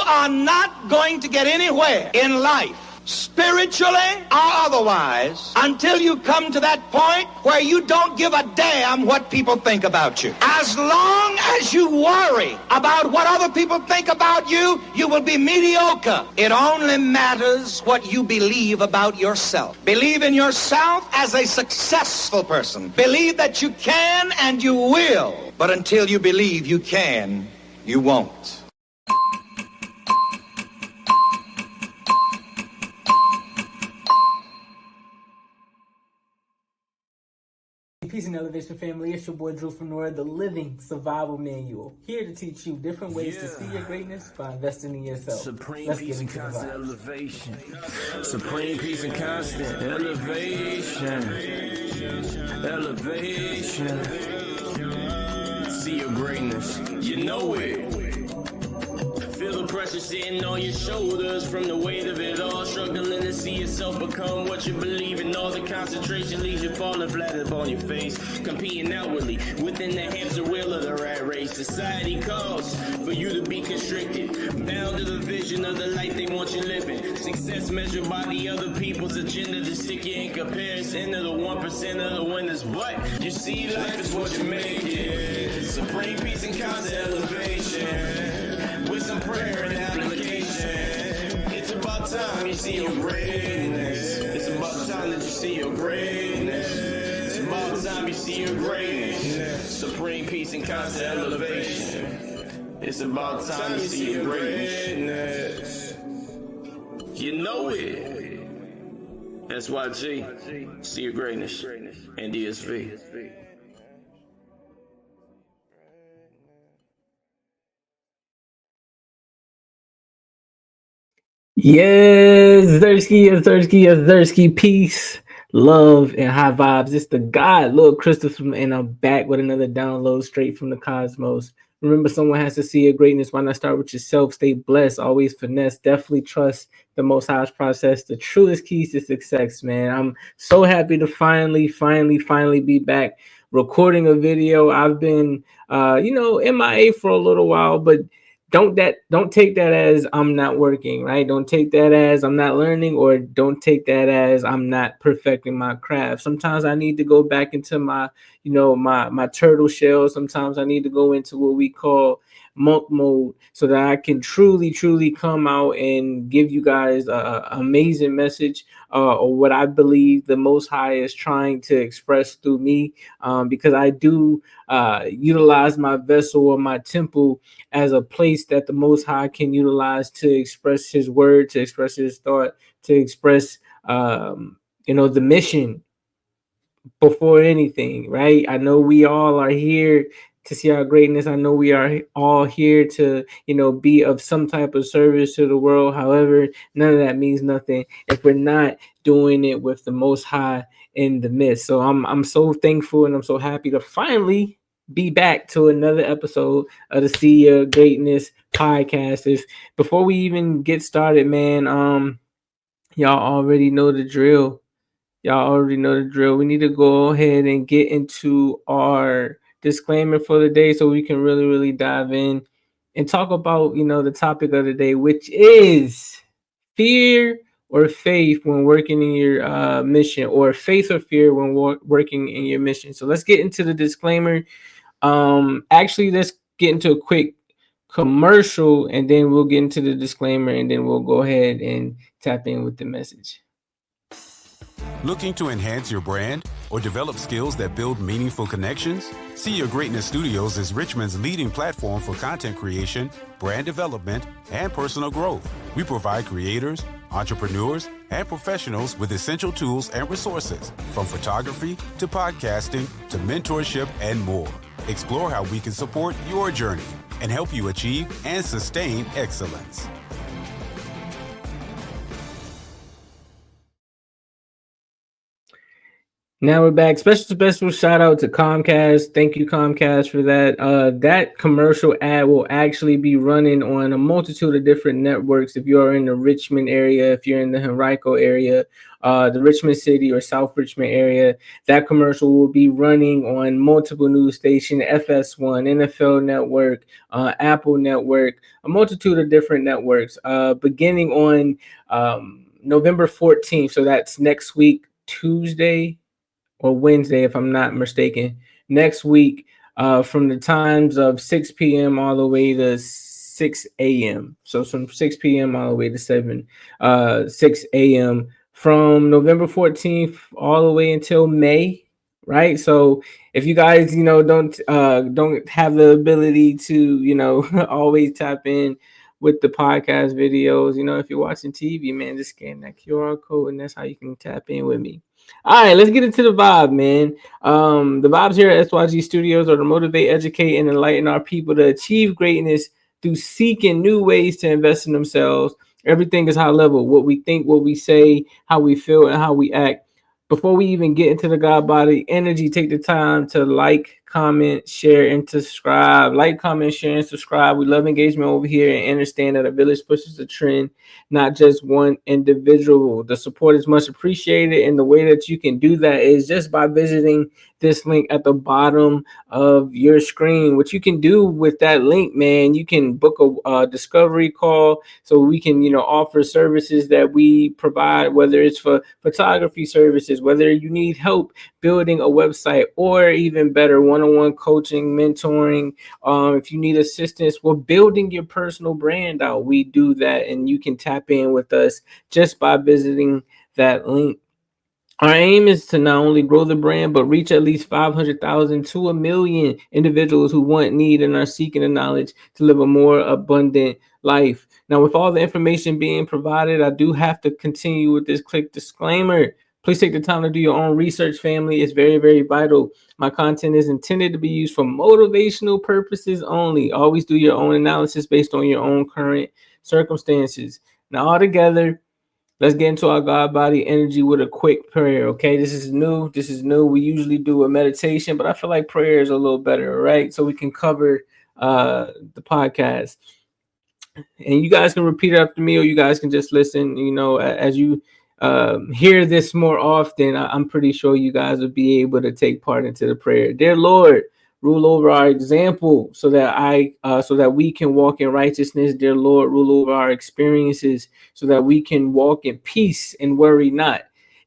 are not going to get anywhere in life, spiritually or otherwise, until you come to that point where you don't give a damn what people think about you. As long as you worry about what other people think about you, you will be mediocre. It only matters what you believe about yourself. Believe in yourself as a successful person. Believe that you can and you will. But until you believe you can, you won't. Peace and elevation, family. It's your boy Drew from Nora, the living survival manual. Here to teach you different ways to see your greatness by investing in yourself. Supreme peace and constant elevation. Supreme peace and constant elevation. Elevation. See your greatness. You know it. Feel the pressure sitting on your shoulders from the weight of it all. Struggling to see yourself become what you believe in. All the concentration leaves you falling flat upon your face. Competing outwardly within the hamster wheel of the rat race. Society calls for you to be constricted, bound to the vision of the light they want you living. Success measured by the other people's agenda to stick you in comparison to the 1% of the winners. But you see, life is what you make it. Supreme peace and constant elevation. With some prayer and application. It's about time you see your greatness. It's about time that you see your greatness. It's about time you see your greatness. Supreme peace and constant elevation. It's about time you see your greatness. You know it. SYG. See your greatness. And DSV. Yes, Zersky, peace, love, and high vibes. It's the God, Lord Christopher, and I'm back with another download straight from the cosmos. Remember, someone has to see your greatness. Why not start with yourself? Stay blessed, always finesse, definitely trust the Most High's process, the truest keys to success, man. I'm so happy to finally be back recording a video. I've been, MIA for a little while, but don't take that as I'm not working, right? Don't take that as I'm not learning, or don't take that as I'm not perfecting my craft. Sometimes I need to go back into my turtle shell. Sometimes I need to go into what we call monk mode so that I can truly come out and give you guys an amazing message, or what I believe the Most High is trying to express through me, because I do utilize my vessel or my temple as a place that the Most High can utilize to express his word, to express his thought, to express the mission before anything, right? I know we all are here to see our greatness. I know we are all here to, be of some type of service to the world. However, none of that means nothing if we're not doing it with the Most High in the midst. So I'm so thankful and I'm so happy to finally be back to another episode of the See Your Greatness podcast. Before we even get started, man, y'all already know the drill. We need to go ahead and get into our disclaimer for the day so we can really dive in and talk about, the topic of the day, which is fear or faith when working in your mission, or faith or fear when working in your mission. So let's get into the disclaimer. Actually, let's get into a quick commercial and then we'll get into the disclaimer and then we'll go ahead and tap in with the message. Looking to enhance your brand or develop skills that build meaningful connections? See Your Greatness Studios is Richmond's leading platform for content creation, brand development, and personal growth. We provide creators, entrepreneurs, and professionals with essential tools and resources, from photography to podcasting to mentorship and more. Explore how we can support your journey and help you achieve and sustain excellence. Now we're back. Special shout out to Comcast. Thank you, Comcast, for that. That commercial ad will actually be running on a multitude of different networks. If you are in the Richmond area, if you're in the Henrico area, the Richmond City or South Richmond area, that commercial will be running on multiple news stations: FS1, NFL Network, Apple Network, a multitude of different networks. Beginning on November 14th, so that's next week, Tuesday or Wednesday, if I'm not mistaken, next week, from the times of 6 p.m. all the way to 6 a.m. So from 6 p.m. all the way to 6 a.m. from November 14th all the way until May, right? So if you guys, don't have the ability to, always tap in with the podcast videos, if you're watching TV, man, just scan that QR code and that's how you can tap in with me. All right, let's get into the vibe, man. The vibes here at SYG Studios are to motivate, educate, and enlighten our people to achieve greatness through seeking new ways to invest in themselves. Everything is high level. What we think, what we say, how we feel, and how we act. Before we even get into the God body energy, take the time to like, comment, share, and subscribe. Like, comment, share, and subscribe. We love engagement over here and understand that a village pushes the trend, not just one individual. The support is much appreciated, and the way that you can do that is just by visiting this link at the bottom of your screen. What you can do with that link, man, you can book a discovery call so we can, offer services that we provide, whether it's for photography services, whether you need help building a website, or even better, one-on-one coaching, mentoring. If you need assistance with building your personal brand out, we do that, and you can tap in with us just by visiting that link. Our aim is to not only grow the brand, but reach at least 500,000 to 1,000,000 individuals who want, need, and are seeking the knowledge to live a more abundant life. Now, with all the information being provided, I do have to continue with this quick disclaimer. Please take the time to do your own research, family. It's very, very vital. My content is intended to be used for motivational purposes only. Always do your own analysis based on your own current circumstances. Now, all together, let's get into our God body energy with a quick prayer, okay? This is new. We usually do a meditation, but I feel like prayer is a little better, right? So we can cover the podcast. And you guys can repeat it after me, or you guys can just listen, as you hear this more often. I'm pretty sure you guys will be able to take part into the prayer. Dear Lord, rule over our example so that we can walk in righteousness. Dear Lord, rule over our experiences so that we can walk in peace and worry not.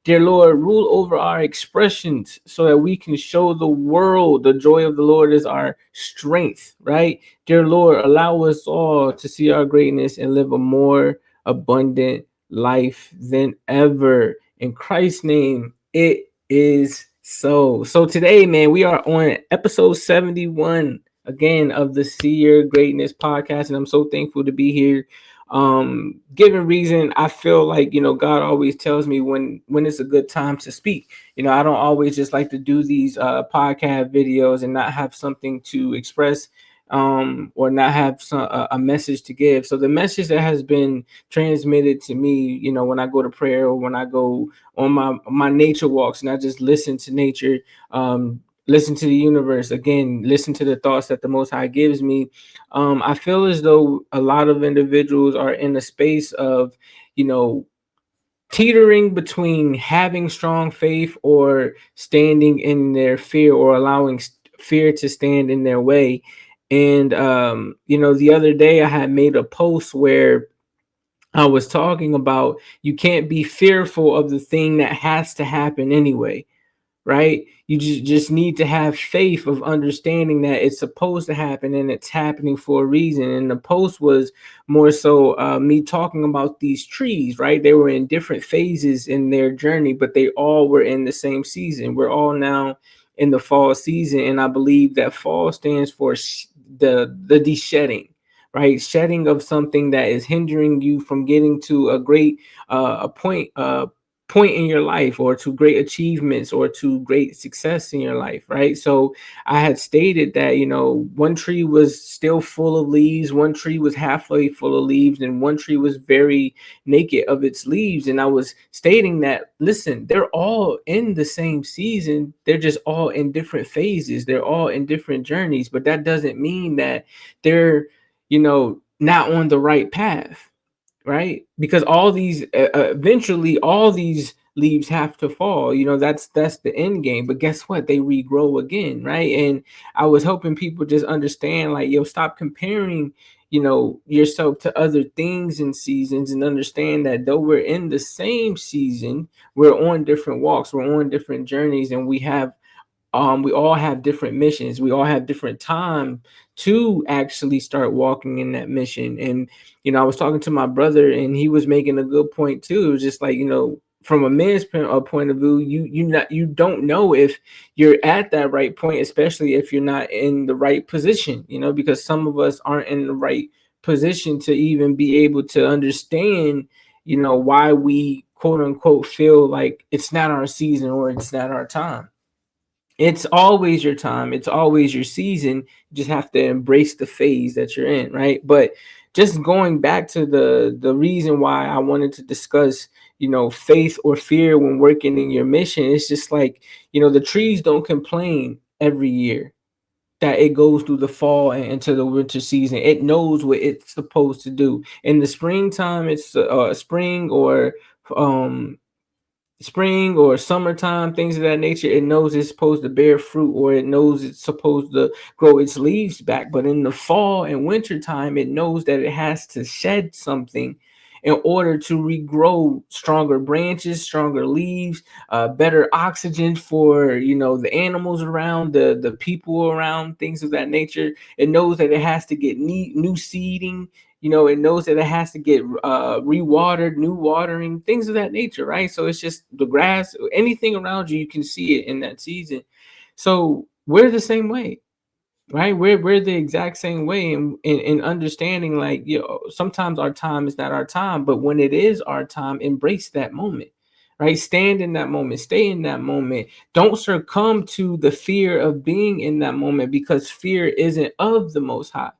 Dear Lord, rule over our expressions so that we can show the world the joy of the Lord is our strength, right? Dear Lord, allow us all to see our greatness and live a more abundant life than ever. In Christ's name, it is so. So today, man, we are on episode 71 again of the See Your Greatness podcast, and I'm so thankful to be here. Given reason, I feel like, God always tells me when it's a good time to speak. I don't always just like to do these podcast videos and not have something to express, or not have a message to give. So the message that has been transmitted to me, when I go to prayer or when I go on my nature walks and I just listen to nature, listen to the universe, again, listen to the thoughts that the Most High gives me. I feel as though a lot of individuals are in a space of, teetering between having strong faith or standing in their fear, or allowing fear to stand in their way. And, the other day I had made a post where I was talking about you can't be fearful of the thing that has to happen anyway, right? You just need to have faith of understanding that it's supposed to happen and it's happening for a reason. And the post was more so me talking about these trees, right? They were in different phases in their journey, but they all were in the same season. We're all now in the fall season, and I believe that fall stands for the de-shedding, right? Shedding of something that is hindering you from getting to a great point point in your life, or to great achievements, or to great success in your life, right? So I had stated that, one tree was still full of leaves, one tree was halfway full of leaves, and one tree was very naked of its leaves. And I was stating that, listen, they're all in the same season, they're just all in different phases, they're all in different journeys, but that doesn't mean that they're, not on the right path, right? Because all these eventually all these leaves have to fall. That's the end game. But guess what? They regrow again, right? And I was helping people just understand, like, stop comparing, yourself to other things and seasons, and understand that though we're in the same season, we're on different walks, we're on different journeys, and we all have different missions. We all have different time to actually start walking in that mission. And, I was talking to my brother, and he was making a good point too. It was just like, from a man's point of view, you don't know if you're at that right point, especially if you're not in the right position, because some of us aren't in the right position to even be able to understand, why we quote unquote feel like it's not our season or it's not our time. It's always your time. It's always your season. You just have to embrace the phase that you're in, right? But just going back to the reason why I wanted to discuss, faith or fear when working in your mission, it's just like, the trees don't complain every year that it goes through the fall and into the winter season. It knows what it's supposed to do. In the springtime, it's um spring or summertime, things of that nature, it knows it's supposed to bear fruit, or it knows it's supposed to grow its leaves back. But in the fall and winter time, it knows that it has to shed something in order to regrow stronger branches, stronger leaves, better oxygen for, the animals around, the people around, things of that nature. It knows that it has to get new seeding. It knows that it has to get rewatered, new watering, things of that nature, right? So it's just the grass, anything around you, you can see it in that season. So we're the same way, right? We're the exact same way, in understanding, like, sometimes our time is not our time, but when it is our time, embrace that moment, right? Stand in that moment, stay in that moment. Don't succumb to the fear of being in that moment, because fear isn't of the Most High.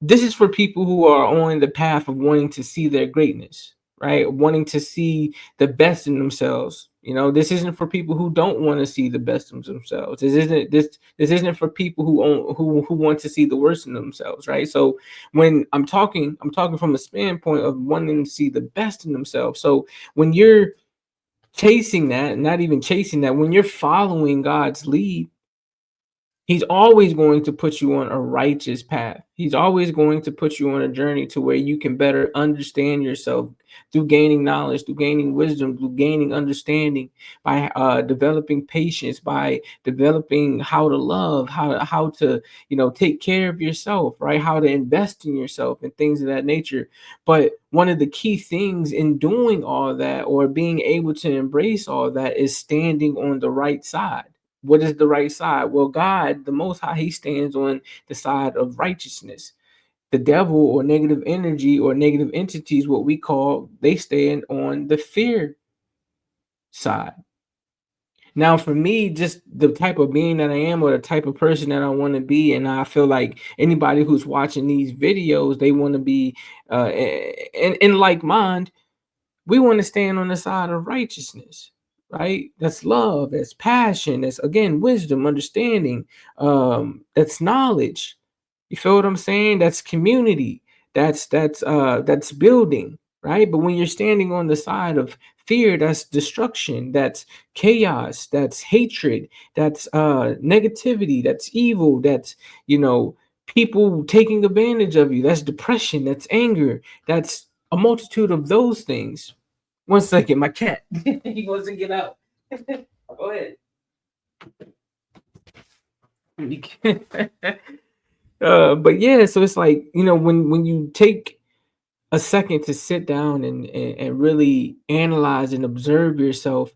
This is for people who are on the path of wanting to see their greatness, right? Wanting to see the best in themselves. This isn't for people who don't want to see the best in themselves. This isn't for people who want to see the worst in themselves, right? So when I'm talking from a standpoint of wanting to see the best in themselves. So when you're chasing that, not even chasing that, when you're following God's lead, He's always going to put you on a righteous path. He's always going to put you on a journey to where you can better understand yourself through gaining knowledge, through gaining wisdom, through gaining understanding, by developing patience, by developing how to love, how to take care of yourself, right? How to invest in yourself and things of that nature. But one of the key things in doing all that, or being able to embrace all that, is standing on the right side. What is the right side? Well, God, the Most High, He stands on the side of righteousness. The devil, or negative energy, or negative entities, what we call, they stand on the fear side. Now, for me, just the type of being that I am, or the type of person that I want to be, and I feel like anybody who's watching these videos, they want to be in like mind. We want to stand on the side of righteousness, right? That's love, that's passion, that's, again, wisdom, understanding, that's knowledge. You feel what I'm saying? That's community. That's building, right? But when you're standing on the side of fear, that's destruction, that's chaos, that's hatred, that's negativity, that's evil, that's people taking advantage of you, that's depression, that's anger, that's a multitude of those things. One second, my cat. He wants to get out. Go ahead. But yeah, so it's like, when you take a second to sit down and really analyze and observe yourself,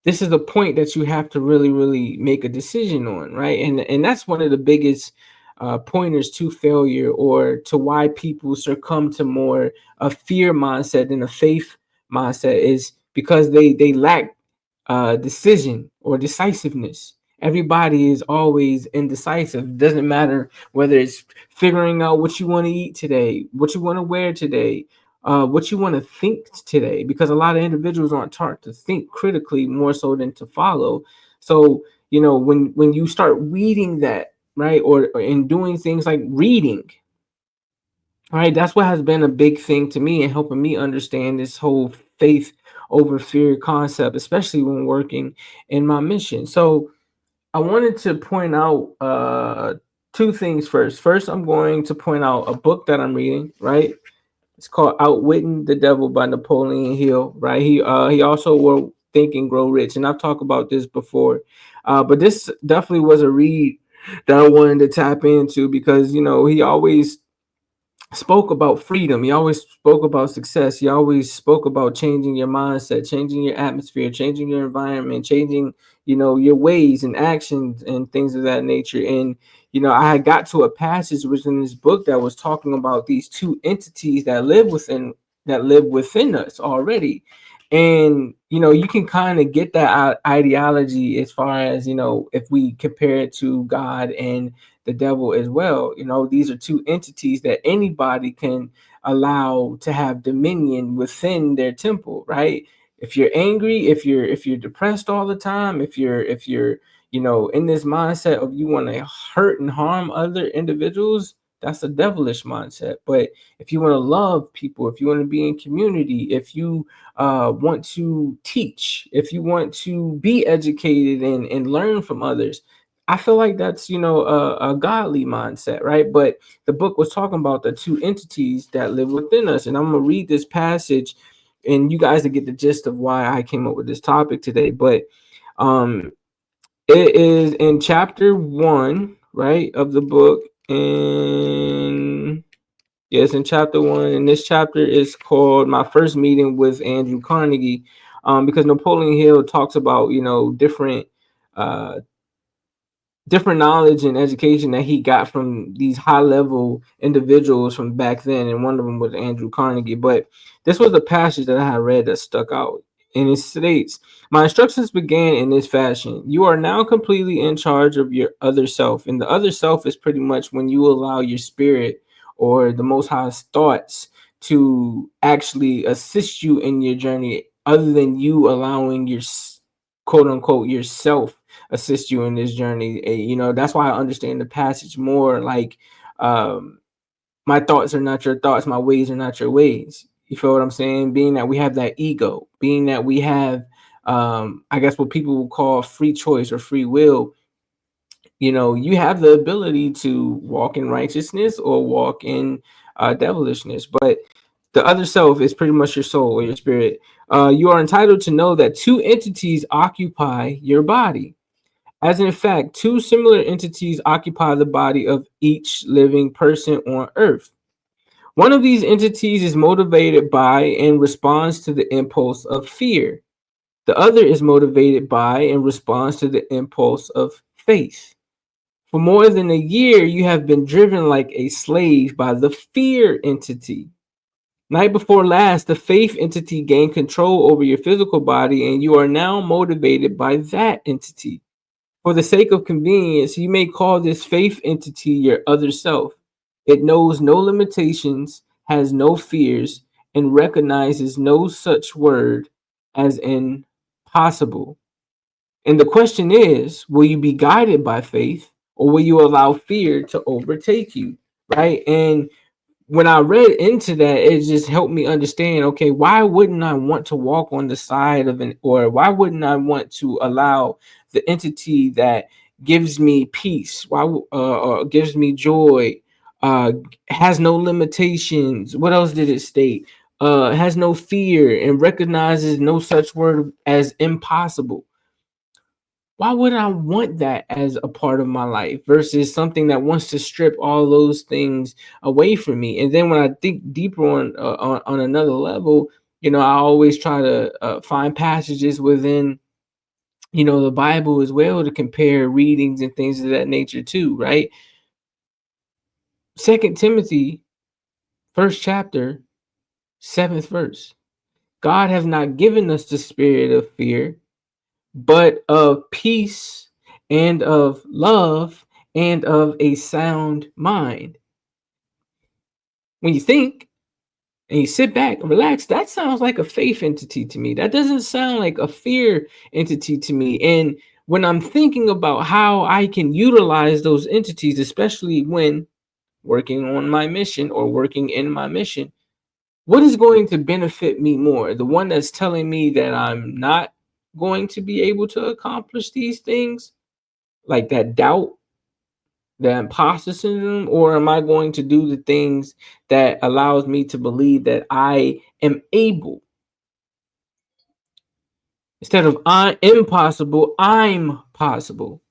this is the point that you have to really, really make a decision on, right? And that's one of the biggest pointers to failure, or to why people succumb to more a fear mindset than a faith mindset, is because they lack decision or decisiveness. Everybody is always indecisive. It doesn't matter whether it's figuring out what you want to eat today, what you want to wear today, what you want to think today, because a lot of individuals aren't taught to think critically more so than to follow. So, when you start reading that, right, or in doing things like reading, right, that's what has been a big thing to me and helping me understand this whole faith over fear concept, especially when working in my mission. So I wanted to point out two things first. First, I'm going to point out a book that I'm reading, right? It's called Outwitting the Devil by Napoleon Hill, right? He also wrote Think and Grow Rich, and I've talked about this before. But this definitely was a read that I wanted to tap into because, he always spoke about freedom. He always spoke about success. He always spoke about changing your mindset, changing your atmosphere, changing your environment, changing, your ways and actions and things of that nature. And, I had got to a passage within this book that was talking about these two entities that live within us already. And, you can kind of get that ideology as far as, if we compare it to God and the devil as well. These are two entities that anybody can allow to have dominion within their temple, right? If you're angry, if you're depressed all the time, if you're in this mindset of you want to hurt and harm other individuals, that's a devilish mindset. But if you want to love people, if you want to be in community, if you want to teach, if you want to be educated and learn from others, I feel like that's, a godly mindset, right? But the book was talking about the two entities that live within us. And I'm going to read this passage and you guys to get the gist of why I came up with this topic today. But it is in chapter 1, right, of the book. And yes, in chapter 1. And this chapter is called My First Meeting with Andrew Carnegie, because Napoleon Hill talks about, uh, different knowledge and education that he got from these high level individuals from back then. And one of them was Andrew Carnegie. But this was a passage that I had read that stuck out. And it states, my instructions began in this fashion. You are now completely in charge of your other self. And the other self is pretty much when you allow your spirit or the Most High's thoughts to actually assist you in your journey, other than you allowing your quote unquote yourself assist you in this journey. That's why I understand the passage more like, my thoughts are not your thoughts, my ways are not your ways. You feel what I'm saying? Being that we have that ego, being that we have I guess what people will call free choice or free will, you have the ability to walk in righteousness or walk in devilishness. But the other self is pretty much your soul or your spirit. You are entitled to know that two entities occupy your body, as in fact, two similar entities occupy the body of each living person on earth. One of these entities is motivated by and responds to the impulse of fear. The other is motivated by and responds to the impulse of faith. For more than a year, you have been driven like a slave by the fear entity. Night before last, the faith entity gained control over your physical body, and you are now motivated by that entity. For the sake of convenience, you may call this faith entity your other self. It knows no limitations, has no fears, and recognizes no such word as impossible. And the question is, will you be guided by faith or will you allow fear to overtake you? Right. And when I read into that, it just helped me understand, okay, why wouldn't I want to walk on the side of or why wouldn't I want to allow the entity that gives me peace, gives me joy, has no limitations. What else did it state? Has no fear and recognizes no such word as impossible. Why would I want that as a part of my life versus something that wants to strip all those things away from me? And then when I think deeper on another level, I always try to find passages within, the Bible as well to compare readings and things of that nature too, right? 2 Timothy, 1st chapter, 7th verse. God has not given us the spirit of fear, but of peace and of love and of a sound mind. When you think and you sit back and relax, that sounds like a faith entity to me. That doesn't sound like a fear entity to me. And when I'm thinking about how I can utilize those entities, especially when working on my mission or working in my mission, what is going to benefit me more? The one that's telling me that I'm not going to be able to accomplish these things, like that doubt, the imposter syndrome, or am I going to do the things that allows me to believe that I am able? Instead of I am possible, I'm possible.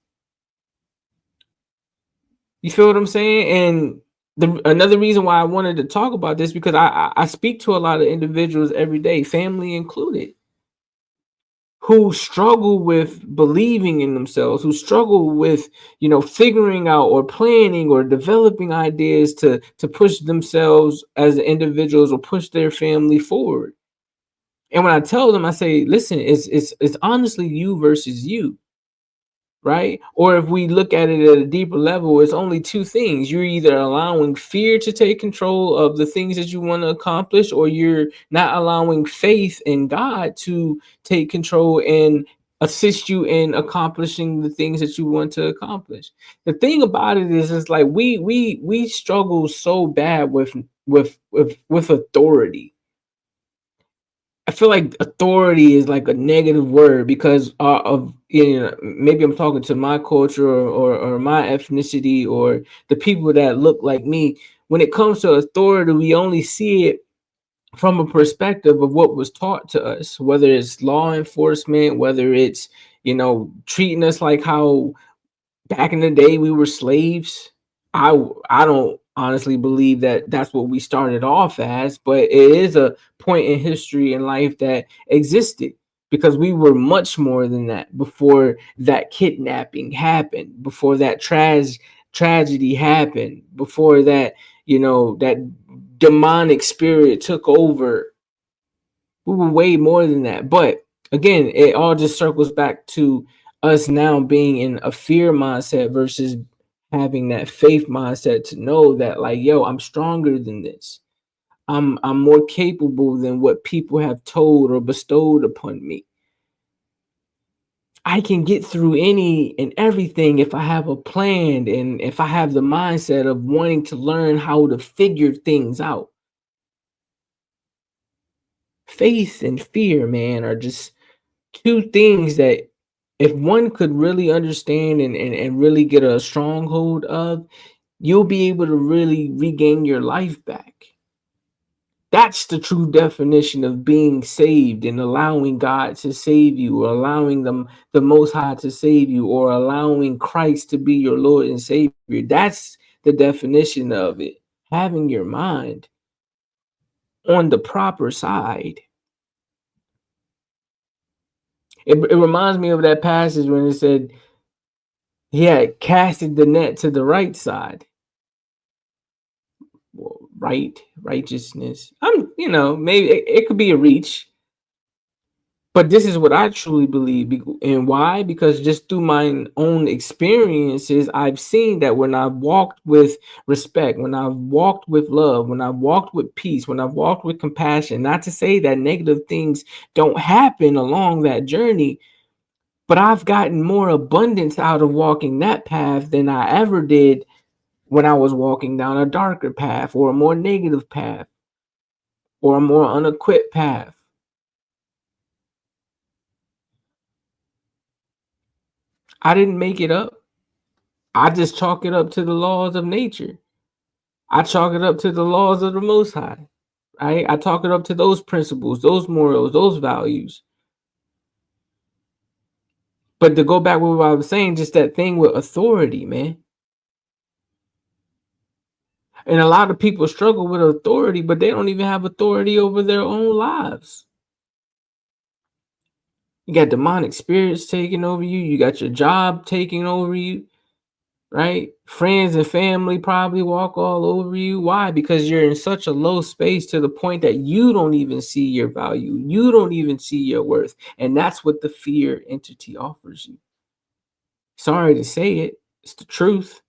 You feel what I'm saying? And another reason why I wanted to talk about this, because I speak to a lot of individuals every day, family included, who struggle with believing in themselves, who struggle with, figuring out or planning or developing ideas to push themselves as individuals or push their family forward. And when I tell them, I say, listen, it's honestly you versus you. Right? Or if we look at it at a deeper level, it's only two things. You're either allowing fear to take control of the things that you want to accomplish, or you're not allowing faith in God to take control and assist you in accomplishing the things that you want to accomplish. The thing about it is, it's like we struggle so bad with authority. I feel like authority is like a negative word because of, maybe I'm talking to my culture or my ethnicity or the people that look like me. When it comes to authority, we only see it from a perspective of what was taught to us, whether it's law enforcement, whether it's, treating us like how back in the day we were slaves. I don't honestly believe that that's what we started off as, but it is a point in history and life that existed, because we were much more than that before that kidnapping happened, before that tragedy happened, before that, that demonic spirit took over. We were way more than that. But again, it all just circles back to us now being in a fear mindset versus having that faith mindset to know that, like, yo, I'm stronger than this. I'm more capable than what people have told or bestowed upon me. I can get through any and everything if I have a plan and if I have the mindset of wanting to learn how to figure things out. Faith and fear, man, are just two things that if one could really understand and really get a stronghold of, you'll be able to really regain your life back. That's the true definition of being saved and allowing God to save you, or allowing the Most High to save you, or allowing Christ to be your Lord and Savior. That's the definition of it. Having your mind on the proper side. It reminds me of that passage when it said he had casted the net to the right side. Well, righteousness. Maybe it could be a reach, but this is what I truly believe. And why? Because just through my own experiences, I've seen that when I've walked with respect, when I've walked with love, when I've walked with peace, when I've walked with compassion, not to say that negative things don't happen along that journey, but I've gotten more abundance out of walking that path than I ever did when I was walking down a darker path or a more negative path or a more unequipped path. I didn't make it up. I just chalk it up to the laws of nature. I chalk it up to the laws of the Most High. Right? I chalk it up to those principles, those morals, those values. But to go back with what I was saying, just that thing with authority, man. And a lot of people struggle with authority, but they don't even have authority over their own lives. You got demonic spirits taking over you. You got your job taking over you. right? Friends and family probably walk all over you. Why? Because you're in such a low space to the point that you don't even see your value. You don't even see your worth. And that's what the fear entity offers you. Sorry to say it, it's the truth.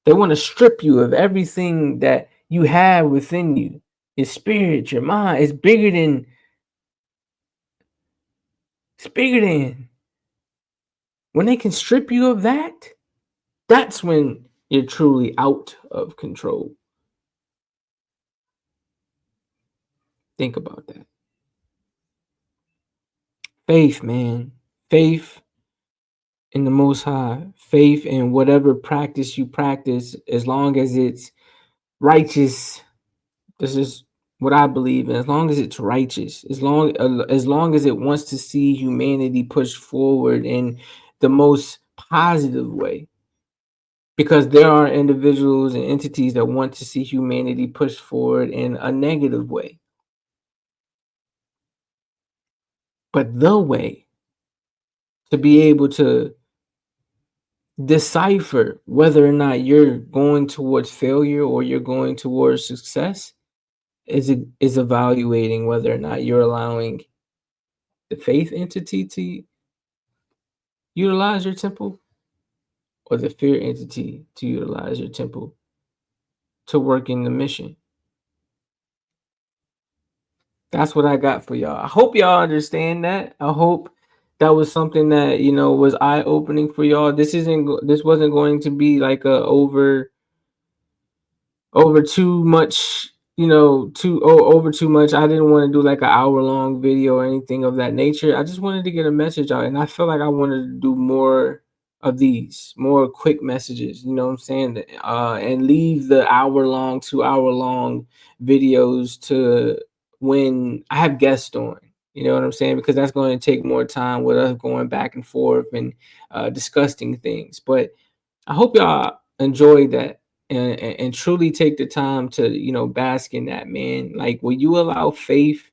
They want to strip you of everything that you have within you. Your spirit, your mind. It's bigger than. It's bigger than. When they can strip you of that, that's when you're truly out of control. Think about that. Faith, man. Faith in the Most High. Faith in whatever practice you practice, as long as it's righteous. This is what I believe in. As long as it's righteous, as long as it wants to see humanity push forward in the most positive way. Because there are individuals and entities that want to see humanity push forward in a negative way. But the way to be able to decipher whether or not you're going towards failure or you're going towards success is evaluating whether or not you're allowing the faith entity to utilize your temple or the fear entity to utilize your temple to work in the mission. That's what I got for y'all. I hope y'all understand that. I hope that was something that, was eye-opening for y'all. This wasn't going to be like a over too much, over too much. I didn't want to do like an hour-long video or anything of that nature. I just wanted to get a message out, and I feel like I wanted to do more of these, more quick messages, you know what I'm saying? And leave the hour-long, 2-hour-long videos to when I have guests on, you know what I'm saying? Because that's going to take more time with us going back and forth and discussing things. But I hope y'all enjoy that and truly take the time to, bask in that, man. Like, will you allow faith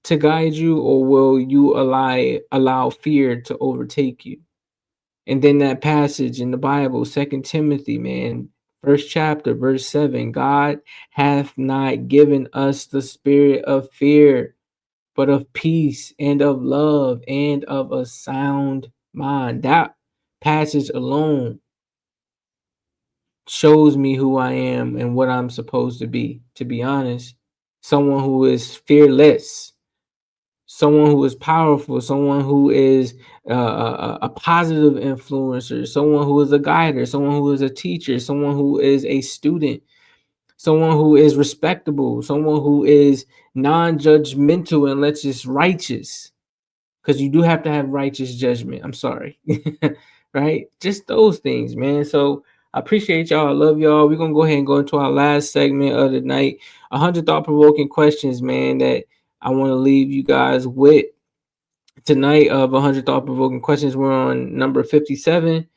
to guide you, or will you allow fear to overtake you? And then that passage in the Bible, 2 Timothy, man, first chapter, verse 7, God hath not given us the spirit of fear, but of peace and of love and of a sound mind. That passage alone shows me who I am and what I'm supposed to be honest. Someone who is fearless, someone who is powerful, someone who is a positive influencer, someone who is a guider, someone who is a teacher, someone who is a student, someone who is respectable, someone who is non-judgmental and let's just righteous, because you do have to have righteous judgment. I'm sorry. Right? Just those things, man. So I appreciate y'all. I love y'all. We're gonna go ahead and go into our last segment of the night. 100 thought-provoking questions, man, that I want to leave you guys with tonight. Of 100 thought-provoking questions, we're on number 57.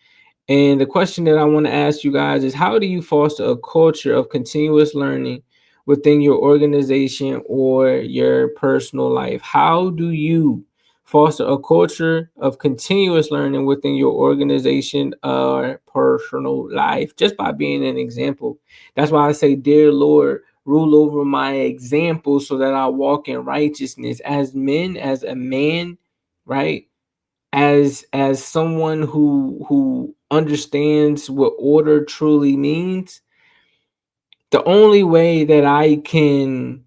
And the question that I want to ask you guys is, how do you foster a culture of continuous learning within your organization or your personal life? How do you foster a culture of continuous learning within your organization or personal life? Just by being an example. That's why I say, dear Lord, rule over my example so that I walk in righteousness as a man, right? As someone who understands what order truly means. The only way that I can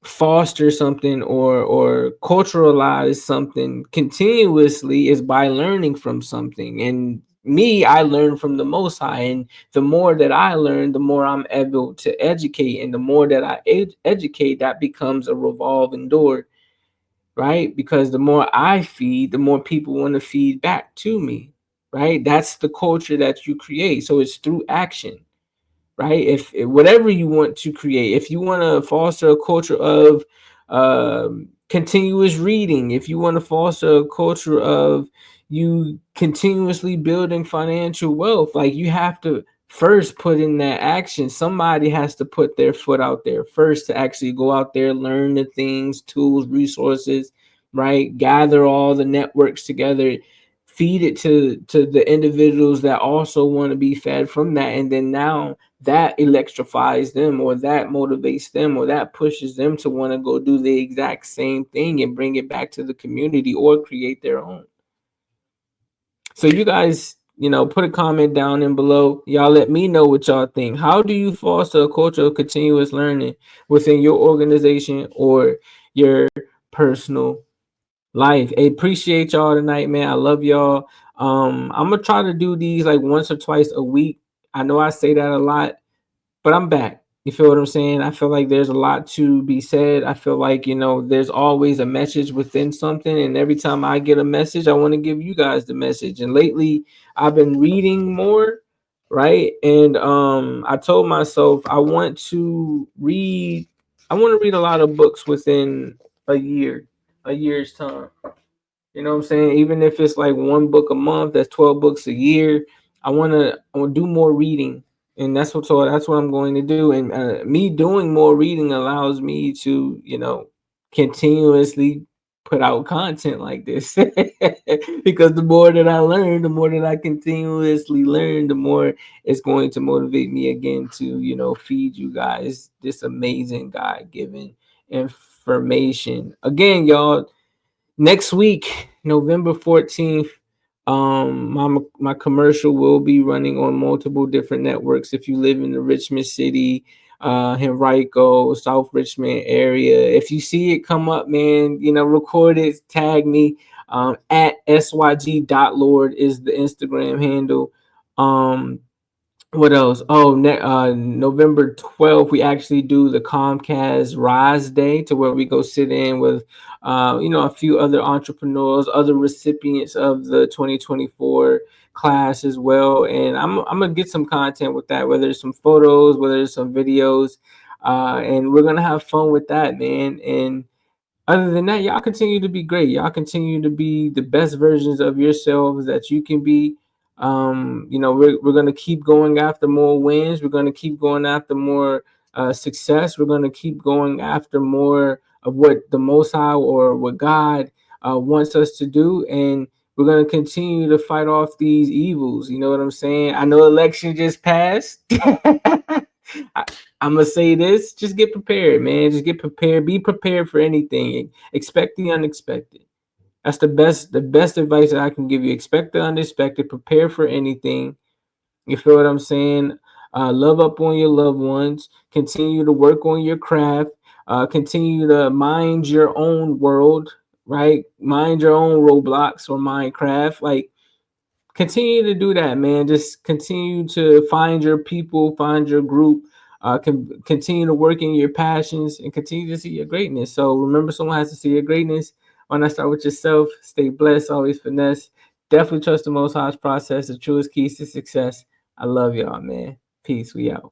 foster something or culturalize something continuously is by learning from something. And me, I learn from the Most High, and the more that I learn, the more I'm able to educate, and the more that I educate, that becomes a revolving door, right? Because the more I feed, the more people want to feed back to me, right? That's the culture that you create. So it's through action, right? If whatever you want to create, if you want to foster a culture of continuous reading, if you want to foster a culture of you continuously building financial wealth, like, you have to first put in that action. Somebody has to put their foot out there first to actually go out there, learn the things, tools, resources, right? Gather all the networks together, feed it to the individuals that also want to be fed from that, and then now that electrifies them, or that motivates them, or that pushes them to want to go do the exact same thing and bring it back to the community or create their own. So you guys, put a comment down in below. Y'all let me know what y'all think. How do you foster a culture of continuous learning within your organization or your personal life? I appreciate y'all tonight, man. I love y'all. I'm gonna try to do these like once or twice a week. I know I say that a lot, but I'm back. You feel what I'm saying? I feel like there's a lot to be said. I feel like, there's always a message within something. And every time I get a message, I want to give you guys the message. And lately I've been reading more, right? And I told myself I want to read a lot of books within a year's time. You know what I'm saying? Even if it's like one book a month, that's 12 books a year. I want to do more reading, and that's what I'm going to do. And me doing more reading allows me to, continuously put out content like this. Because the more that I learn, the more that I continuously learn, the more it's going to motivate me again to, feed you guys this amazing God-given information. Again, y'all, next week, November 14th, my commercial will be running on multiple different networks. If you live in the Richmond City, Henrico, South Richmond area, if you see it come up, man, record it, tag me. At syg.lord is the Instagram handle. What else? Oh, November 12th, we actually do the Comcast RISE Day, to where we go sit in with, a few other entrepreneurs, other recipients of the 2024 class as well. And I'm going to get some content with that, whether it's some photos, whether it's some videos, and we're going to have fun with that, man. And other than that, y'all continue to be great. Y'all continue to be the best versions of yourselves that you can be. We're going to keep going after more wins. We're going to keep going after more success. We're going to keep going after more of what the Most High, or what God wants us to do. And we're going to continue to fight off these evils. You know what I'm saying? I know election just passed. I'm gonna say this: just get prepared, man. Just get prepared. Be prepared for anything. Expect the unexpected. That's the best advice that I can give you. Expect the unexpected. Prepare for anything. You feel what I'm saying? Love up on your loved ones. Continue to work on your craft. Continue to mind your own world, right? Mind your own Roblox or Minecraft. Like, continue to do that, man. Just continue to find your people, find your group, continue to work in your passions, and continue to see your greatness. So remember, someone has to see your greatness. Why not start with yourself? Stay blessed, always finesse. Definitely trust the Most High's process, the truest keys to success. I love y'all, man. Peace. We out.